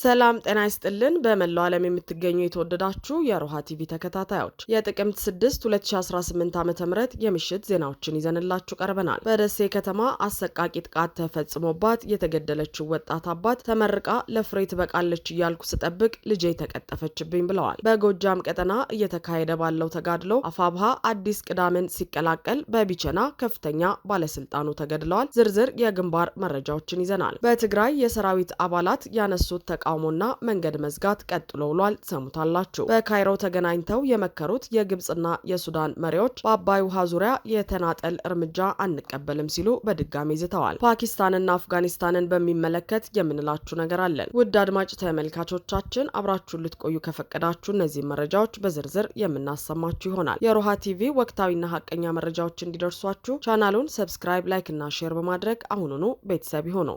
ሰላም ጤና ይስጥልን። በመላው ዓለም የምትገኙ የተወደዳችሁ የሮሃ ቲቪ ተከታታዮች የጥቅምት 6 2018 ዓ.ም የምሽት ዜናዎችን ይዘንላችሁ ቀርበናል። በደሴ ከተማ አሰቃቂ ጥቃት ተፈጽሞባት የተገደለችው ወጣት አባት ተመርቃ ለፍሬ ትበቃለች እያልኩ ስጠብቅ ልጄ ተቀጠፈችብኝ ብለዋል። በጎጃም ቀጠና እየተካሄደ ባለው ተጋድሎ አፋብሃ አዲስ ቅዳምን ሲቀላቀል በቢቸና ከፍተኛ ባለስልጣኑ ተገድለዋል። ዝርዝር የግንባር መረጃዎችን ይዘናል። በትግራይ የሰራዊት አባላት ያነሱት ተቃውሞና መንገድ መዝጋት ቀጥሎ ውሏል። ሰሙታላችሁ። በካይሮ ተገናኝተው የመከሩት የግብጽና የሱዳን መሪዎች በአባይ ውሃ ዙሪያ የተናጠል እርምጃ አንቀበልም ሲሉ በድጋሚ ዝተዋል። ፓኪስታንና አፍጋኒስታንን በሚመለከት የምንላችሁ ነገር አለን። ውድ አድማጭ ተመልካቾቻችን አብራችሁን ልትቆዩ ከፈቀዳችሁ እነዚህ መረጃዎች በዝርዝር የምናሰማችሁ ይሆናል። የሮሃ ቲቪ ወቅታዊና ሀቀኛ መረጃዎች እንዲደርሷችሁ ቻናሉን ሰብስክራይብ፣ ላይክ እና ሼር በማድረግ አሁኑኑ ቤተሰብ ይሁኑ።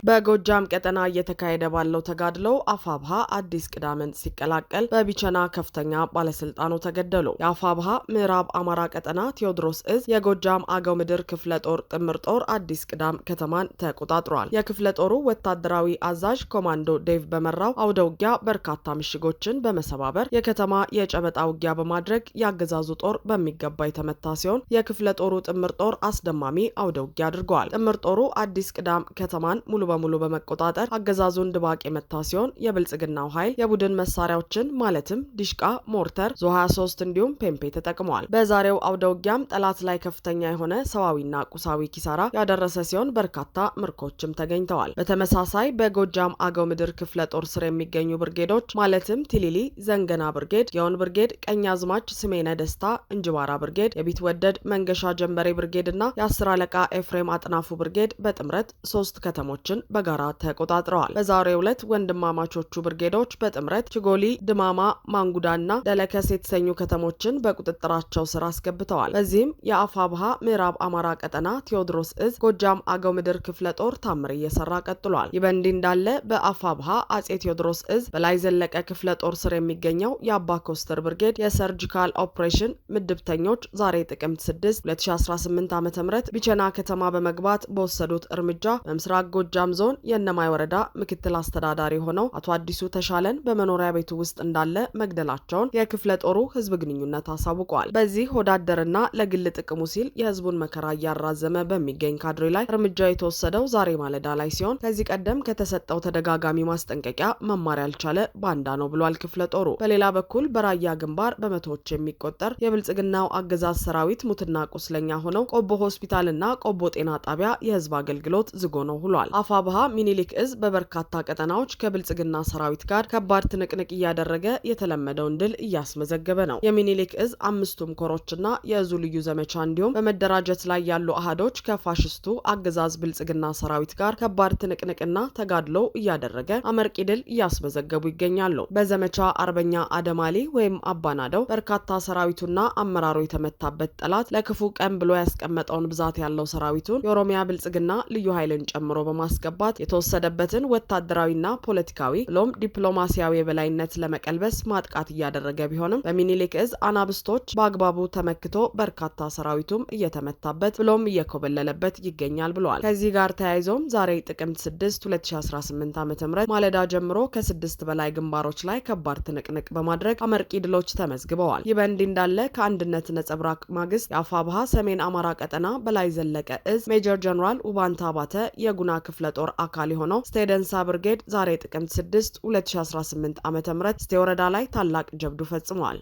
በጎጃም ቀጠና እየተካሄደ ባለው ተጋድሎ አፋብሃ አዲስ ቅዳምን ሲቀላቀል በቢቸና ከፍተኛ ባለስልጣኑ ተገደሉ። የአፋብሃ ምዕራብ አማራ ቀጠና ቴዎድሮስ እዝ የጎጃም አገው ምድር ክፍለ ጦር ጥምር ጦር አዲስ ቅዳም ከተማን ተቆጣጥሯል። የክፍለ ጦሩ ወታደራዊ አዛዥ ኮማንዶ ዴቭ በመራው አውደ ውጊያ በርካታ ምሽጎችን በመሰባበር የከተማ የጨበጣ ውጊያ በማድረግ የአገዛዙ ጦር በሚገባ የተመታ ሲሆን የክፍለ ጦሩ ጥምር ጦር አስደማሚ አውደ ውጊያ አድርገዋል። ጥምር ጦሩ አዲስ ቅዳም ከተማን ሙሉ በሙሉ በመቆጣጠር አገዛዙን ድባቅ የመታ ሲሆን የብልጽግናው ኃይል የቡድን መሳሪያዎችን ማለትም ዲሽቃ፣ ሞርተር፣ ዞ 23 እንዲሁም ፔምፔ ተጠቅመዋል። በዛሬው አውደ ውጊያም ጠላት ላይ ከፍተኛ የሆነ ሰዋዊና ቁሳዊ ኪሳራ ያደረሰ ሲሆን በርካታ ምርኮችም ተገኝተዋል። በተመሳሳይ በጎጃም አገው ምድር ክፍለ ጦር ስር የሚገኙ ብርጌዶች ማለትም ቲሊሊ ዘንገና ብርጌድ፣ የውን ብርጌድ፣ ቀኛዝማች ስሜነ ደስታ እንጅባራ ብርጌድ፣ የቢትወደድ መንገሻ ጀንበሬ ብርጌድ እና የ10 አለቃ ኤፍሬም አጥናፉ ብርጌድ በጥምረት 3 ከተሞችን በጋራ ተቆጣጥረዋል። በዛሬው ዕለት ወንድማማቾቹ ብርጌዶች በጥምረት ችጎሊ፣ ድማማ፣ ማንጉዳና ደለከስ የተሰኙ ከተሞችን በቁጥጥራቸው ስር አስገብተዋል። በዚህም የአፋብሃ ምዕራብ አማራ ቀጠና ቴዎድሮስ እዝ ጎጃም አገው ምድር ክፍለ ጦር ታምር እየሰራ ቀጥሏል። ይህ በእንዲህ እንዳለ በአፋብሃ አጼ ቴዎድሮስ እዝ በላይ ዘለቀ ክፍለ ጦር ስር የሚገኘው የአባ ኮስተር ብርጌድ የሰርጂካል ኦፕሬሽን ምድብተኞች ዛሬ ጥቅምት 6 2018 ዓ.ም ቢቸና ከተማ በመግባት በወሰዱት እርምጃ በምስራቅ ጎጃም ዞን የእነማይ ወረዳ ምክትል አስተዳዳሪ ሆነው አቶ አዲሱ ተሻለን በመኖሪያ ቤቱ ውስጥ እንዳለ መግደላቸውን የክፍለ ጦሩ ህዝብ ግንኙነት አሳውቀዋል። በዚህ ሆዳደርና ለግል ጥቅሙ ሲል የህዝቡን መከራ እያራዘመ በሚገኝ ካድሬ ላይ እርምጃ የተወሰደው ዛሬ ማለዳ ላይ ሲሆን ከዚህ ቀደም ከተሰጠው ተደጋጋሚ ማስጠንቀቂያ መማር ያልቻለ ባንዳ ነው ብሏል ክፍለ ጦሩ። በሌላ በኩል በራያ ግንባር በመቶዎች የሚቆጠር የብልጽግናው አገዛዝ ሰራዊት ሙትና ቁስለኛ ሆነው ቆቦ ሆስፒታልና ቆቦ ጤና ጣቢያ የህዝብ አገልግሎት ዝጎ ነው ብሏል። አፋብሃ ሚኒሊክ እዝ በበርካታ ቀጠናዎች ከብልጽግና ሰራዊት ጋር ከባድ ትንቅንቅ እያደረገ የተለመደውን ድል እያስመዘገበ ነው። የሚኒሊክ እዝ 5ቱም ኮሮችና የእዙ ልዩ ዘመቻ እንዲሁም በመደራጀት ላይ ያሉ አሃዶች ከፋሽስቱ አገዛዝ ብልጽግና ሰራዊት ጋር ከባድ ትንቅንቅና ተጋድሎ እያደረገ አመርቂ ድል እያስመዘገቡ ይገኛሉ። በዘመቻ አርበኛ አደማሊ ወይም አባናደው በርካታ ሰራዊቱና አመራሩ የተመታበት ጠላት ለክፉ ቀን ብሎ ያስቀመጠውን ብዛት ያለው ሰራዊቱን የኦሮሚያ ብልጽግና ልዩ ኃይልን ጨምሮ በማስገባት የተወሰደበትን ወታደራዊና ፖለቲካዊ ብሎም ዲፕሎማሲያዊ የበላይነት ለመቀልበስ ማጥቃት እያደረገ ቢሆንም በሚኒሊክ እዝ አናብስቶች በአግባቡ ተመክቶ በርካታ ሰራዊቱም እየተመታበት ብሎም እየኮበለለበት ይገኛል ብለዋል። ከዚህ ጋር ተያይዞም ዛሬ ጥቅምት 6 2018 ዓ.ም ማለዳ ጀምሮ ከ6 በላይ ግንባሮች ላይ ከባድ ትንቅንቅ በማድረግ አመርቂ ድሎች ተመዝግበዋል። ይህ በእንዲህ እንዳለ ከአንድነት ነጸብራቅ ማግስት የአፋብሃ ሰሜን አማራ ቀጠና በላይ ዘለቀ እዝ ሜጀር ጀነራል ውባንታ ባተ የጉና ክፍለ ጦር አካል የሆነው ስቴደንሳ ብርጌድ ዛሬ ጥቅምት 6 2018 ዓ.ም ስቴ ወረዳ ላይ ታላቅ ጀብዱ ፈጽሟል።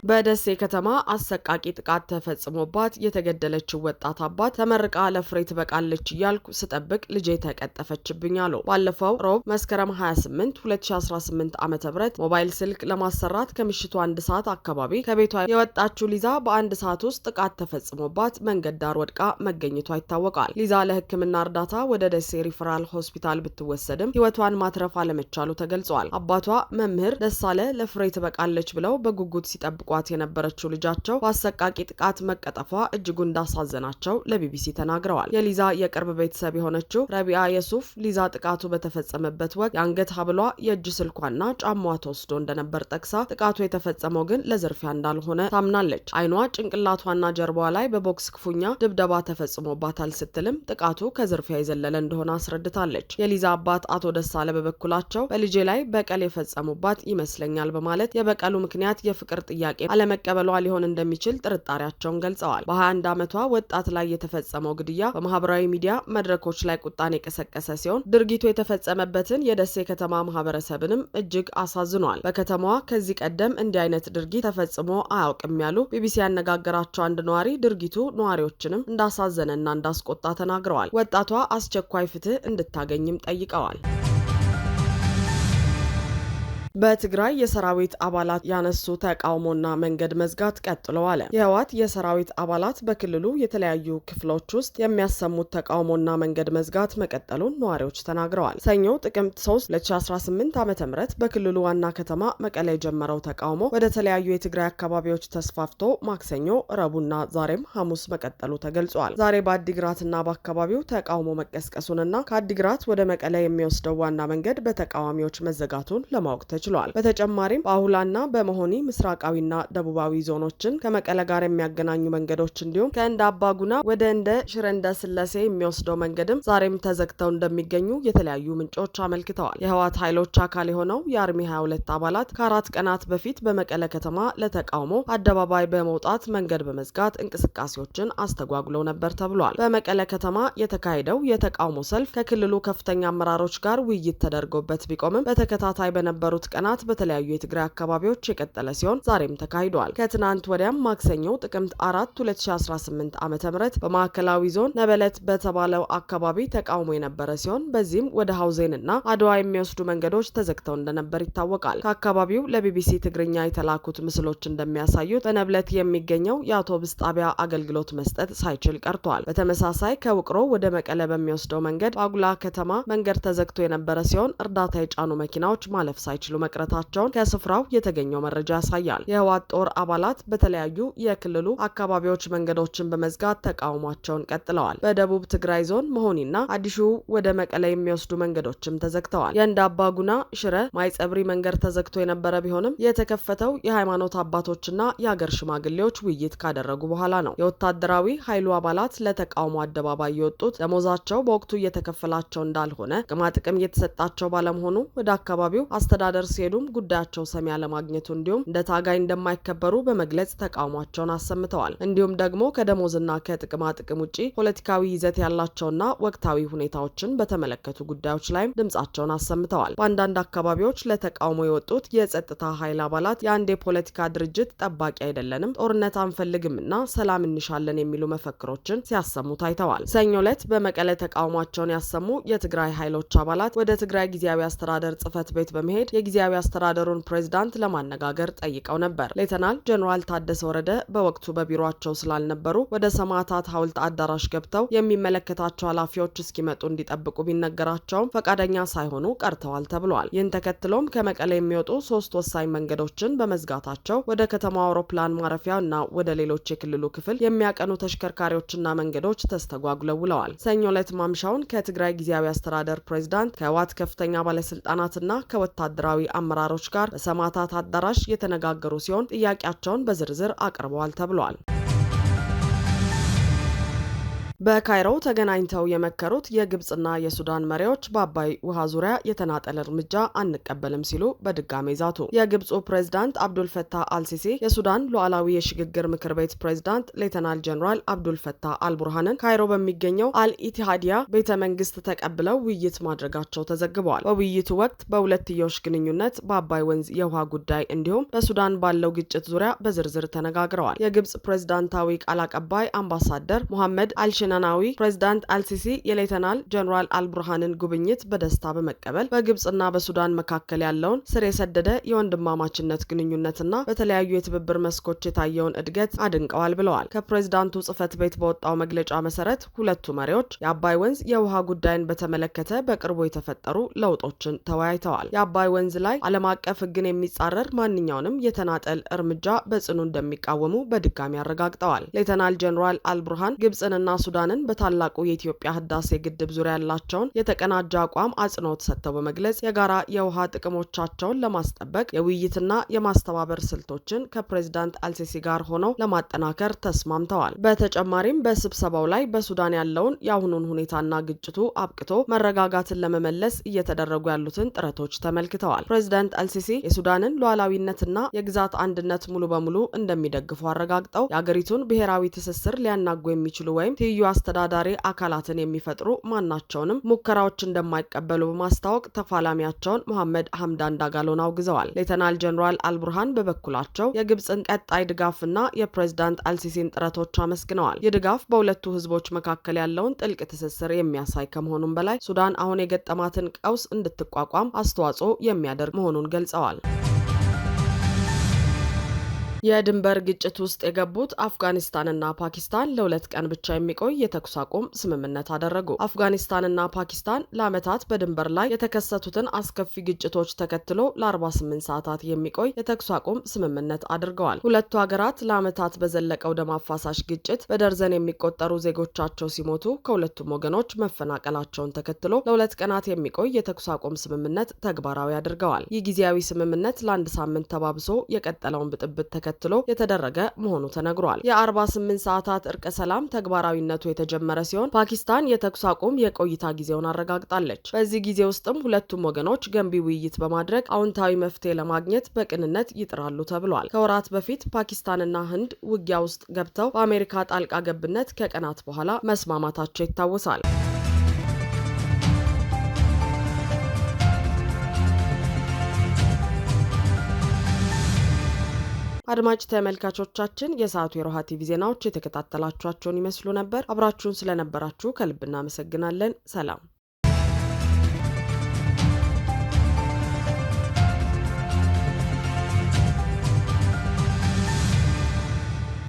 በደሴ ከተማ አሰቃቂ ጥቃት ተፈጽሞባት የተገደለችው ወጣት አባት ተመርቃ ለፍሬ ትበቃለች እያልኩ ስጠብቅ ልጄ ተቀጠፈችብኝ አሉ። ባለፈው ሮብ መስከረም 28 2018 ዓ.ም ሞባይል ስልክ ለማሰራት ከምሽቱ 1 ሰዓት አካባቢ ከቤቷ የወጣችው ሊዛ በአንድ ሰዓት ውስጥ ጥቃት ተፈጽሞባት መንገድ ዳር ወድቃ መገኘቷ ይታወቃል። ሊዛ ለሕክምና እርዳታ ወደ ደሴ ሪፈራል ሆስፒታል ብትወሰድም ሕይወቷን ማትረፍ አለመቻሉ ተገልጿል። አባቷ መምህር ደሳለ ለፍሬ ትበቃለች ብለው በጉጉት ሲጠብቁ ሲጠብቋት የነበረችው ልጃቸው በአሰቃቂ ጥቃት መቀጠፏ እጅጉን እንዳሳዘናቸው ለቢቢሲ ተናግረዋል። የሊዛ የቅርብ ቤተሰብ የሆነችው ረቢያ የሱፍ ሊዛ ጥቃቱ በተፈጸመበት ወቅት የአንገት ሀብሏ፣ የእጅ ስልኳና ጫማዋ ተወስዶ እንደነበር ጠቅሳ ጥቃቱ የተፈጸመው ግን ለዝርፊያ እንዳልሆነ ታምናለች። አይኗ፣ ጭንቅላቷና ጀርባዋ ላይ በቦክስ ክፉኛ ድብደባ ተፈጽሞባታል ስትልም ጥቃቱ ከዝርፊያ የዘለለ እንደሆነ አስረድታለች። የሊዛ አባት አቶ ደሳለ በበኩላቸው በልጄ ላይ በቀል የፈጸሙባት ይመስለኛል በማለት የበቀሉ ምክንያት የፍቅር ጥያቄ አለመቀበሏ ሊሆን እንደሚችል ጥርጣሬያቸውን ገልጸዋል። በ21 ዓመቷ ወጣት ላይ የተፈጸመው ግድያ በማህበራዊ ሚዲያ መድረኮች ላይ ቁጣን የቀሰቀሰ ሲሆን ድርጊቱ የተፈጸመበትን የደሴ ከተማ ማህበረሰብንም እጅግ አሳዝኗል። በከተማዋ ከዚህ ቀደም እንዲህ አይነት ድርጊት ተፈጽሞ አያውቅም ያሉ ቢቢሲ ያነጋገራቸው አንድ ነዋሪ ድርጊቱ ነዋሪዎችንም እንዳሳዘነና እንዳስቆጣ ተናግረዋል። ወጣቷ አስቸኳይ ፍትህ እንድታገኝም ጠይቀዋል። በትግራይ የሰራዊት አባላት ያነሱ ተቃውሞና መንገድ መዝጋት ቀጥለዋል። የህወሓት የሰራዊት አባላት በክልሉ የተለያዩ ክፍሎች ውስጥ የሚያሰሙት ተቃውሞና መንገድ መዝጋት መቀጠሉን ነዋሪዎች ተናግረዋል። ሰኞ ጥቅምት 3 2018 ዓ.ም በክልሉ ዋና ከተማ መቀሌ የጀመረው ተቃውሞ ወደ ተለያዩ የትግራይ አካባቢዎች ተስፋፍቶ ማክሰኞ፣ ረቡዕና ዛሬም ሐሙስ መቀጠሉ ተገልጿል። ዛሬ በአዲግራትና በአካባቢው ተቃውሞ መቀስቀሱንና ከአዲግራት ወደ መቀሌ የሚወስደው ዋና መንገድ በተቃዋሚዎች መዘጋቱን ለማወቅ ተችሏል። በተጨማሪም በአሁላና በመሆኒ ምስራቃዊና ደቡባዊ ዞኖችን ከመቀለ ጋር የሚያገናኙ መንገዶች እንዲሁም ከእንደ አባጉና ወደ እንደ ሽረንደ ስላሴ የሚወስደው መንገድም ዛሬም ተዘግተው እንደሚገኙ የተለያዩ ምንጮች አመልክተዋል። የህወሓት ኃይሎች አካል የሆነው የአርሚ 22 አባላት ከ4 ቀናት በፊት በመቀለ ከተማ ለተቃውሞ አደባባይ በመውጣት መንገድ በመዝጋት እንቅስቃሴዎችን አስተጓጉለው ነበር ተብሏል። በመቀለ ከተማ የተካሄደው የተቃውሞ ሰልፍ ከክልሉ ከፍተኛ አመራሮች ጋር ውይይት ተደርጎበት ቢቆምም በተከታታይ በነበሩት ቀናት በተለያዩ የትግራይ አካባቢዎች የቀጠለ ሲሆን ዛሬም ተካሂዷል። ከትናንት ወዲያም ማክሰኞ ጥቅምት 4 2018 ዓ.ም በማዕከላዊ ዞን ነበለት በተባለው አካባቢ ተቃውሞ የነበረ ሲሆን በዚህም ወደ ሀውዜንና አድዋ የሚወስዱ መንገዶች ተዘግተው እንደነበር ይታወቃል። ከአካባቢው ለቢቢሲ ትግርኛ የተላኩት ምስሎች እንደሚያሳዩት በነበለት የሚገኘው የአውቶቡስ ጣቢያ አገልግሎት መስጠት ሳይችል ቀርቷል። በተመሳሳይ ከውቅሮ ወደ መቀለ በሚወስደው መንገድ በአጉላ ከተማ መንገድ ተዘግቶ የነበረ ሲሆን እርዳታ የጫኑ መኪናዎች ማለፍ ሳይችሉ መቅረታቸውን ከስፍራው የተገኘው መረጃ ያሳያል። የህወሓት ጦር አባላት በተለያዩ የክልሉ አካባቢዎች መንገዶችን በመዝጋት ተቃውሟቸውን ቀጥለዋል። በደቡብ ትግራይ ዞን መሆኒና አዲሹ ወደ መቀለ የሚወስዱ መንገዶችም ተዘግተዋል። የእንደ አባጉና ሽረ ማይጸብሪ መንገድ ተዘግቶ የነበረ ቢሆንም የተከፈተው የሃይማኖት አባቶችና የሀገር ሽማግሌዎች ውይይት ካደረጉ በኋላ ነው። የወታደራዊ ኃይሉ አባላት ለተቃውሞ አደባባይ የወጡት ደሞዛቸው በወቅቱ እየተከፈላቸው እንዳልሆነ ጥቅማጥቅም እየተሰጣቸው ባለመሆኑ ወደ አካባቢው አስተዳደር ሲሄዱም ጉዳያቸው ሰሚ ያለማግኘቱ እንዲሁም እንደ ታጋይ እንደማይከበሩ በመግለጽ ተቃውሟቸውን አሰምተዋል። እንዲሁም ደግሞ ከደሞዝና ከጥቅማ ጥቅም ውጪ ፖለቲካዊ ይዘት ያላቸውና ወቅታዊ ሁኔታዎችን በተመለከቱ ጉዳዮች ላይም ድምጻቸውን አሰምተዋል። በአንዳንድ አካባቢዎች ለተቃውሞ የወጡት የጸጥታ ኃይል አባላት የአንድ የፖለቲካ ድርጅት ጠባቂ አይደለንም፣ ጦርነት አንፈልግምና ሰላም እንሻለን የሚሉ መፈክሮችን ሲያሰሙ ታይተዋል። ሰኞ ዕለት በመቀለ ተቃውሟቸውን ያሰሙ የትግራይ ኃይሎች አባላት ወደ ትግራይ ጊዜያዊ አስተዳደር ጽህፈት ቤት በመሄድ የጊዜያዊ አስተዳደሩን ፕሬዝዳንት ለማነጋገር ጠይቀው ነበር። ሌተናል ጀነራል ታደሰ ወረደ በወቅቱ በቢሮአቸው ስላልነበሩ ወደ ሰማዕታት ሐውልት አዳራሽ ገብተው የሚመለከታቸው ኃላፊዎች እስኪመጡ እንዲጠብቁ ቢነገራቸውም ፈቃደኛ ሳይሆኑ ቀርተዋል ተብሏል። ይህን ተከትሎም ከመቀለ የሚወጡ 3 ወሳኝ መንገዶችን በመዝጋታቸው ወደ ከተማው አውሮፕላን ማረፊያ እና ወደ ሌሎች የክልሉ ክፍል የሚያቀኑ ተሽከርካሪዎችና መንገዶች ተስተጓጉለው ውለዋል። ሰኞ ዕለት ማምሻውን ከትግራይ ጊዜያዊ አስተዳደር ፕሬዝዳንት ከህወሓት ከፍተኛ ባለስልጣናትና ከወታደራዊ አመራሮች ጋር በሰማዕታት አዳራሽ የተነጋገሩ ሲሆን ጥያቄያቸውን በዝርዝር አቅርበዋል ተብሏል። በካይሮ ተገናኝተው የመከሩት የግብጽና የሱዳን መሪዎች በአባይ ውሃ ዙሪያ የተናጠል እርምጃ አንቀበልም ሲሉ በድጋሜ ዛቱ። የግብጹ ፕሬዝዳንት አብዱልፈታህ አልሲሲ የሱዳን ሉዓላዊ የሽግግር ምክር ቤት ፕሬዝዳንት ሌተናል ጀነራል አብዱልፈታህ አልቡርሃንን ካይሮ በሚገኘው አልኢቲሃዲያ ቤተ መንግስት ተቀብለው ውይይት ማድረጋቸው ተዘግበዋል። በውይይቱ ወቅት በሁለትዮሽ ግንኙነት፣ በአባይ ወንዝ የውሃ ጉዳይ እንዲሁም በሱዳን ባለው ግጭት ዙሪያ በዝርዝር ተነጋግረዋል። የግብጽ ፕሬዝዳንታዊ ቃል አቀባይ አምባሳደር ሙሐመድ አልሽ የሱዳናዊ ፕሬዝዳንት አልሲሲ የሌተናል ጀነራል አልቡርሃንን ጉብኝት በደስታ በመቀበል በግብጽና በሱዳን መካከል ያለውን ስር የሰደደ የወንድማማችነት ግንኙነትና በተለያዩ የትብብር መስኮች የታየውን እድገት አድንቀዋል ብለዋል። ከፕሬዝዳንቱ ጽህፈት ቤት በወጣው መግለጫ መሰረት ሁለቱ መሪዎች የአባይ ወንዝ የውሃ ጉዳይን በተመለከተ በቅርቡ የተፈጠሩ ለውጦችን ተወያይተዋል። የአባይ ወንዝ ላይ ዓለም አቀፍ ሕግን የሚጻረር ማንኛውንም የተናጠል እርምጃ በጽኑ እንደሚቃወሙ በድጋሚ አረጋግጠዋል። ሌተናል ጀነራል አልቡርሃን ግብጽንና ሱዳንን በታላቁ የኢትዮጵያ ህዳሴ ግድብ ዙሪያ ያላቸውን የተቀናጀ አቋም አጽንኦት ሰጥተው በመግለጽ የጋራ የውሃ ጥቅሞቻቸውን ለማስጠበቅ የውይይትና የማስተባበር ስልቶችን ከፕሬዝዳንት አልሲሲ ጋር ሆነው ለማጠናከር ተስማምተዋል። በተጨማሪም በስብሰባው ላይ በሱዳን ያለውን የአሁኑን ሁኔታና ግጭቱ አብቅቶ መረጋጋትን ለመመለስ እየተደረጉ ያሉትን ጥረቶች ተመልክተዋል። ፕሬዝዳንት አልሲሲ የሱዳንን ሉዓላዊነትና የግዛት አንድነት ሙሉ በሙሉ እንደሚደግፉ አረጋግጠው የአገሪቱን ብሔራዊ ትስስር ሊያናጉ የሚችሉ ወይም ትይዩ አስተዳዳሪ አካላትን የሚፈጥሩ ማናቸውንም ሙከራዎች እንደማይቀበሉ በማስታወቅ ተፋላሚያቸውን መሐመድ ሐምዳን ዳጋሎን አውግዘዋል። ሌተናል ጀነራል አልቡርሃን በበኩላቸው የግብጽን ቀጣይ ድጋፍና የፕሬዝዳንት አልሲሲን ጥረቶች አመስግነዋል። ይህ ድጋፍ በሁለቱ ህዝቦች መካከል ያለውን ጥልቅ ትስስር የሚያሳይ ከመሆኑም በላይ ሱዳን አሁን የገጠማትን ቀውስ እንድትቋቋም አስተዋጽኦ የሚያደርግ መሆኑን ገልጸዋል። የድንበር ግጭት ውስጥ የገቡት አፍጋኒስታንና ፓኪስታን ለ2 ቀን ብቻ የሚቆይ የተኩስ አቁም ስምምነት አደረጉ። አፍጋኒስታንና ፓኪስታን ለዓመታት በድንበር ላይ የተከሰቱትን አስከፊ ግጭቶች ተከትሎ ለ48 ሰዓታት የሚቆይ የተኩስ አቁም ስምምነት አድርገዋል። ሁለቱ ሀገራት ለዓመታት በዘለቀው ደም አፋሳሽ ግጭት በደርዘን የሚቆጠሩ ዜጎቻቸው ሲሞቱ ከሁለቱም ወገኖች መፈናቀላቸውን ተከትሎ ለ2 ቀናት የሚቆይ የተኩስ አቁም ስምምነት ተግባራዊ አድርገዋል። ይህ ጊዜያዊ ስምምነት ለ1 ሳምንት ተባብሶ የቀጠለውን ብጥብጥ ተከትሎ የተደረገ መሆኑ ተነግሯል። የ48 ሰዓታት እርቀ ሰላም ተግባራዊነቱ የተጀመረ ሲሆን ፓኪስታን የተኩስ አቁም የቆይታ ጊዜውን አረጋግጣለች። በዚህ ጊዜ ውስጥም ሁለቱም ወገኖች ገንቢ ውይይት በማድረግ አዎንታዊ መፍትሄ ለማግኘት በቅንነት ይጥራሉ ተብሏል። ከወራት በፊት ፓኪስታንና ህንድ ውጊያ ውስጥ ገብተው በአሜሪካ ጣልቃ ገብነት ከቀናት በኋላ መስማማታቸው ይታወሳል። አድማጭ ተመልካቾቻችን የሰዓቱ የሮሃ ቲቪ ዜናዎች የተከታተላችኋቸውን ይመስሉ ነበር። አብራችሁን ስለነበራችሁ ከልብ እናመሰግናለን። ሰላም።